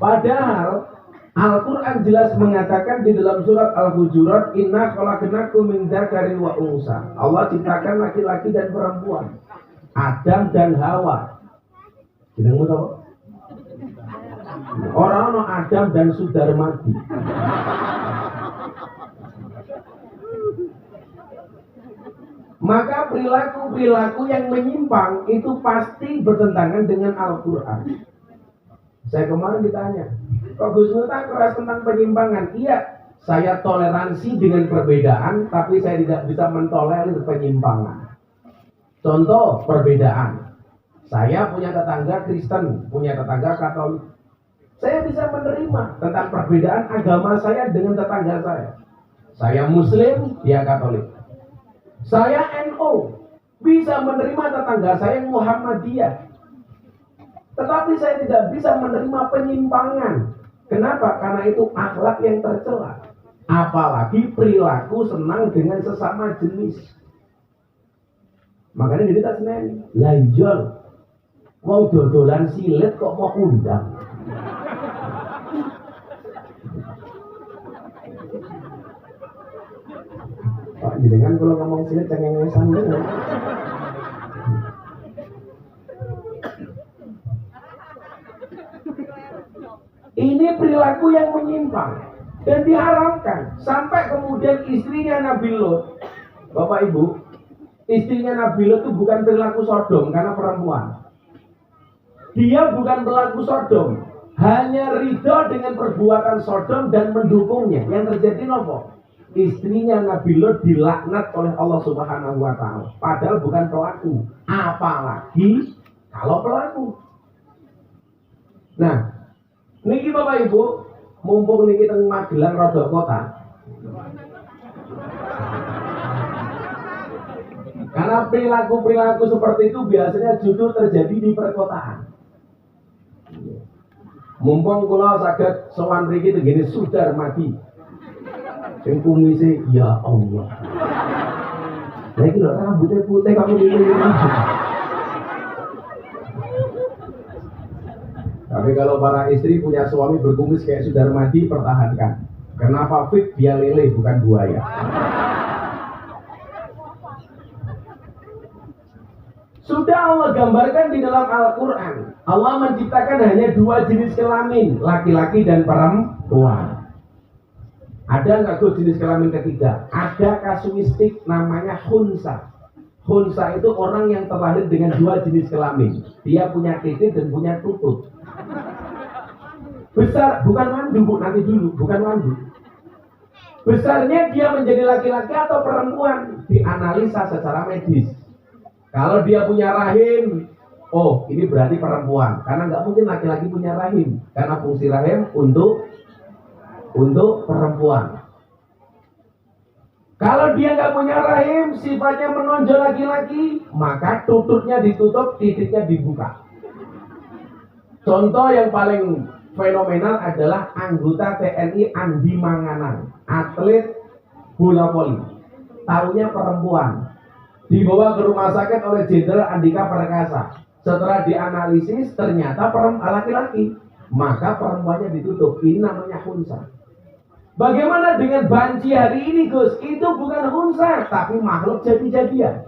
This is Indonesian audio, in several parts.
Padahal Al-Quran jelas mengatakan di dalam surat Al-Hujurat, Inna khalaqnakum min dzakarin wa unsa. Allah ciptakan laki-laki dan perempuan, Adam dan Hawa. Jenengmu tahu? Orang Adam dan Sudarmadi. Maka perilaku-perilaku yang menyimpang itu pasti bertentangan dengan Al-Quran. Saya kemarin ditanya, kok Gus Miftah keras tentang penyimpangan? Iya, saya toleransi dengan perbedaan, tapi saya tidak bisa mentolerir penyimpangan. Contoh perbedaan, saya punya tetangga Kristen, punya tetangga Katolik. Saya bisa menerima tentang perbedaan agama saya dengan tetangga saya. Saya Muslim, dia Katolik. Saya NU, bisa menerima tetangga saya Muhammadiyah. Tetapi saya tidak bisa menerima penyimpangan. Kenapa? Karena itu akhlak yang tercela. Apalagi perilaku senang dengan sesama jenis. Makanya jadi tak seneng. Lanjol, mau dodolan silet kok mau undang. Pak, jenengan kalau ngomong silet cengengesan dulu. Ini perilaku yang menyimpang dan diharamkan. Sampai kemudian istrinya Nabi Lot, Bapak Ibu, istrinya Nabi Lot itu bukan perilaku Sodom karena perempuan. Dia bukan perilaku Sodom, hanya ridho dengan perbuatan Sodom dan mendukungnya. Yang terjadi nopo? Istrinya Nabi Lot dilaknat oleh Allah Subhanahu wa Ta'ala. Padahal bukan pelaku, apalagi kalau pelaku. Nah, niki Bapak Ibu, mumpung niki teng Magelang rada kota. Karena perilaku-perilaku seperti itu biasanya justru terjadi di perkotaan. Mumpung kula saged sowan mriki tengene Sudarmadi. Sing kumise ya Allah. Lah iki lho rambutnya putih kamu iki. Tapi kalau para istri punya suami berkumis kayak Sudarmadi, pertahankan. Kenapa fit? Dia lele bukan buaya. Sudah Allah gambarkan di dalam Al-Quran. Allah menciptakan hanya dua jenis kelamin, laki-laki dan perempuan. Ada nggak tuh jenis kelamin ketiga? Ada kasuistik namanya khunsa. Khunsa itu orang yang terlahir dengan dua jenis kelamin. Dia punya titik dan punya tutut. Besar, bukan mandu, nanti dulu, bukan mandu. Besarnya dia menjadi laki-laki atau perempuan dianalisa secara medis. Kalau dia punya rahim, oh ini berarti perempuan, karena nggak mungkin laki-laki punya rahim, karena fungsi rahim untuk perempuan. Kalau dia nggak punya rahim, sifatnya menonjol laki-laki, maka tututnya ditutup, titiknya dibuka. Contoh yang paling fenomenal adalah anggota TNI Andi Manganan, atlet bola voli. Tahunya perempuan. Dibawa ke rumah sakit oleh Jenderal Andika Perkasa. Setelah dianalisis ternyata laki-laki, maka perempuannya ditutup. Ini namanya khunsa. Bagaimana dengan banci hari ini, Gus? Itu bukan khunsa, tapi makhluk jadi-jadian.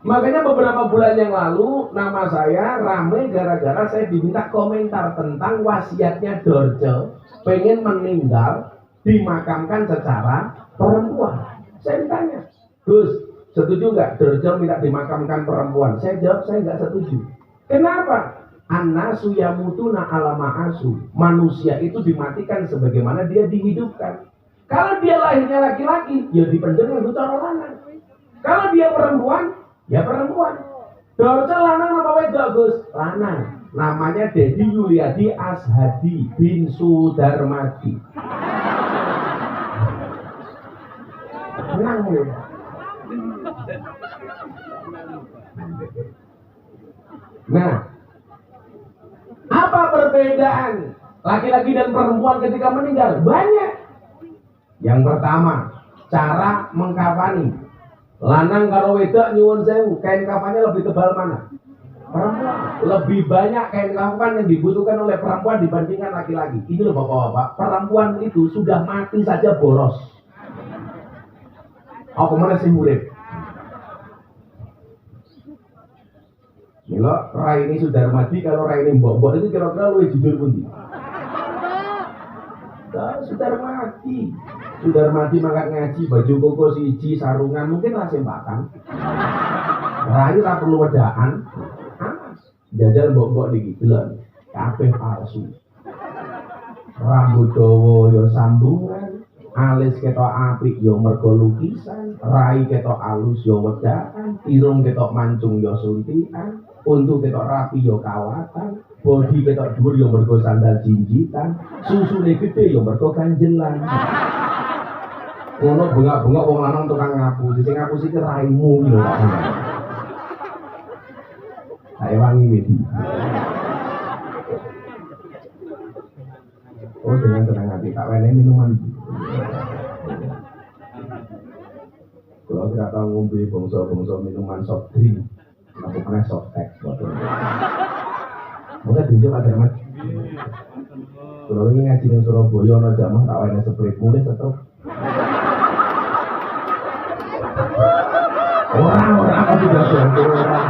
Makanya beberapa bulan yang lalu nama saya rame gara-gara saya diminta komentar tentang wasiatnya Dorce pengen meninggal dimakamkan secara perempuan. Saya ditanya, Gus, setuju nggak Dorce minta dimakamkan perempuan? Saya jawab saya nggak setuju. Kenapa? Annasu yamutuna ala ma'asu. Manusia itu dimatikan sebagaimana dia dihidupkan. Kalau dia lahirnya laki-laki, ya dipendem buta lanang. Kalau dia perempuan, ya perempuan. Dorce lanang apa wedok, Gus? Lanang. Namanya Dedi Yuliadi Ashadi bin Sudarmadi. Tenang ya. Nah, apa perbedaan laki-laki dan perempuan ketika meninggal? Banyak. Yang pertama, cara mengkafani. Lanang karo wedok nyuwun sewu, kain kafannya lebih tebal mana? Perempuan. Lebih banyak kain kafan yang dibutuhkan oleh perempuan dibandingkan laki-laki. Ini loh bapak-bapak, perempuan itu sudah mati saja boros. Apa mana sih murid? Milo, Raini Sudarmadi kalau Raini Mbok-Mbok itu kira-kira lu jujur pundi? Sudarmadi. Sudarmadi mangkat ngaji, baju koko siji, sarungan mungkin lah sempatan. Raini tak perlu wedaan. Jajal Mbok-Mbok niki delon, kabeh palsu. Rambut dawa ya sambungan, alis ketok apik ya mergo lukisan, rai ketok alus ya wedaan, irung ketok mancung ya suntikan, untu ketok rapi ya kawatan, bodi ketok dhuwur ya mergo sandal jinjitan, susune gede ya mergo ganjelan. Ngono bengak-bengak wong lanang tukang ngapusi, sing ngapusi ki raimu lho. Ayo wangi wedi. Oh dengan tenang hati, tak wene minuman. Kalau tidak tahu ngombe bongso minuman soft drink, aku pernah soft tech. Mungkin tunjuk ada mas. Kalau ini ngaji di Surabaya, no jamah tak wene sprit mulai setruk. Orang apa tidak orang.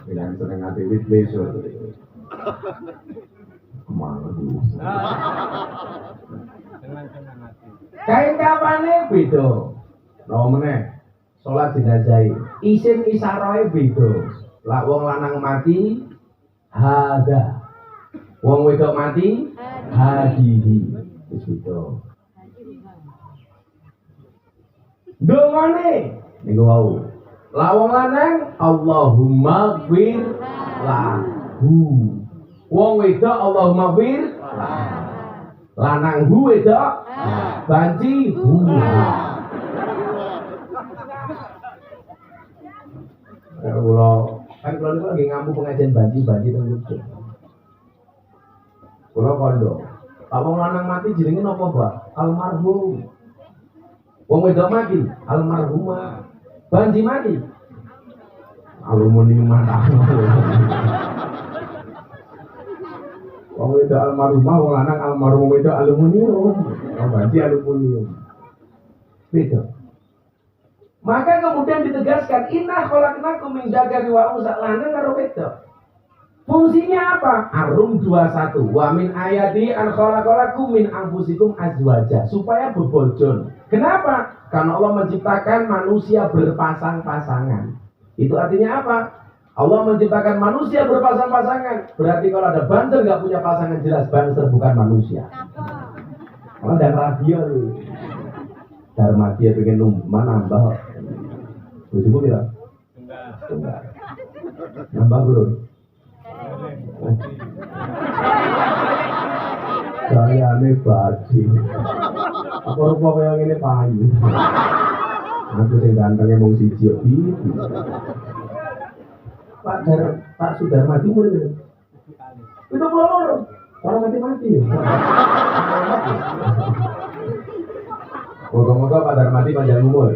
Dengan senang hati with pleasure. Kemana dulu? Kain kapane beda. Nomene salat jenazah. Isim isaroe beda. Lah wong lanang mati hada. Wong wedok mati hadihi. Wis beda. Dongane niku wau. Lawang lanang Allahumma gfir lahu. Wong wedok Allahumma gfir lahu. Lanang hu wedok banci hu. Kalau itu lagi ngampu pengajian banci teng YouTube. Kalau kondo, wong lanang mati jenenge napa, Pak? Almarhum. Wong wedok mati almarhumah. Banci mati aluminium mata. Wong wedok almarhumah, wong lanang almarhum wedok aluminium. Wong banci aluminium. Beda. Maka kemudian ditegaskan inna khalaqnakum min dzakari wa unsa, lanang karo wedok. Fungsinya apa? Ar-Rum 21. Wa min ayati an khalaqalakum min anfusikum azwaja, supaya bebojon. Kenapa? Karena Allah menciptakan manusia berpasang-pasangan. Itu artinya apa? Allah menciptakan manusia berpasang-pasangan. Berarti kalau ada banser nggak punya pasangan, jelas banser bukan manusia. Kalau ada radio nih, Dharma dia pengen nambah. Bujumu bilang? Enggak. Nambah belum? Saya aneh badi. Apa rupa yang ini payu? Aku sing gantengnya mau siji iki. Pak Sudarmadi mulai. Itu belum. Orang mati-mati. Moga-moga Pak Darmadi panjang umur.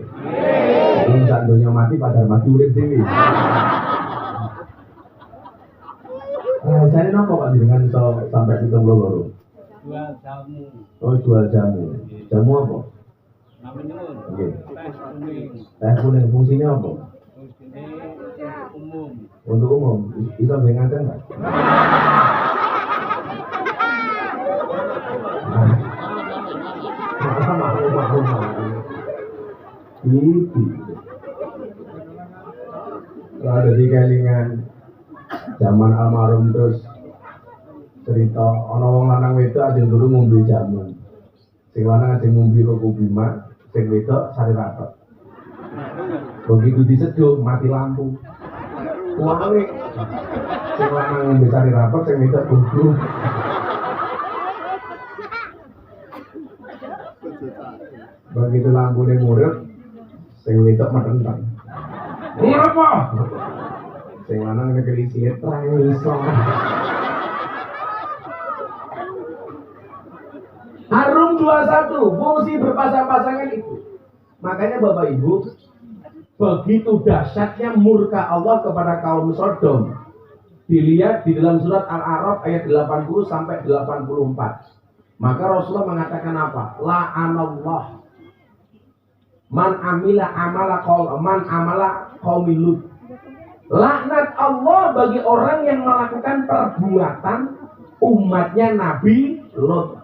Belum sandonya mati Pak Darmadi urip dhewe. Saya nopo Pak dengan sampai 72. Jual jamu. Oh, jual jamu. Jamu apa? Namanya Nggih. teh kuning. Teh kuning fungsinya apa? Fungsinya umum. Untuk umum. Bisa bengancen enggak? Itu. Ada di kelingan zaman almarhum terus cerita ana wong lanang wedok ajeng turu ngombe jamu. Sing lanang ajeng ngombe koko bima, sing wedok sari rapet. Begitu diseduh mati lampu. Wale. Sing lanang ngombe sari rapet, sing wedok bodoh. Begitu lampune murip, sing wedok metenteng. Ngapa? Sing lanang negeri silet iso. Ar-Rum 121, fungsi berpasang-pasangan itu. Makanya Bapak Ibu, begitu dahsyatnya murka Allah kepada kaum Sodom. Dilihat di dalam surat Al-A'raf ayat 80 sampai 84. Maka Rasulullah mengatakan apa? La'anallah man amala qaumi Lut. Laknat Allah bagi orang yang melakukan perbuatan umatnya Nabi Lot.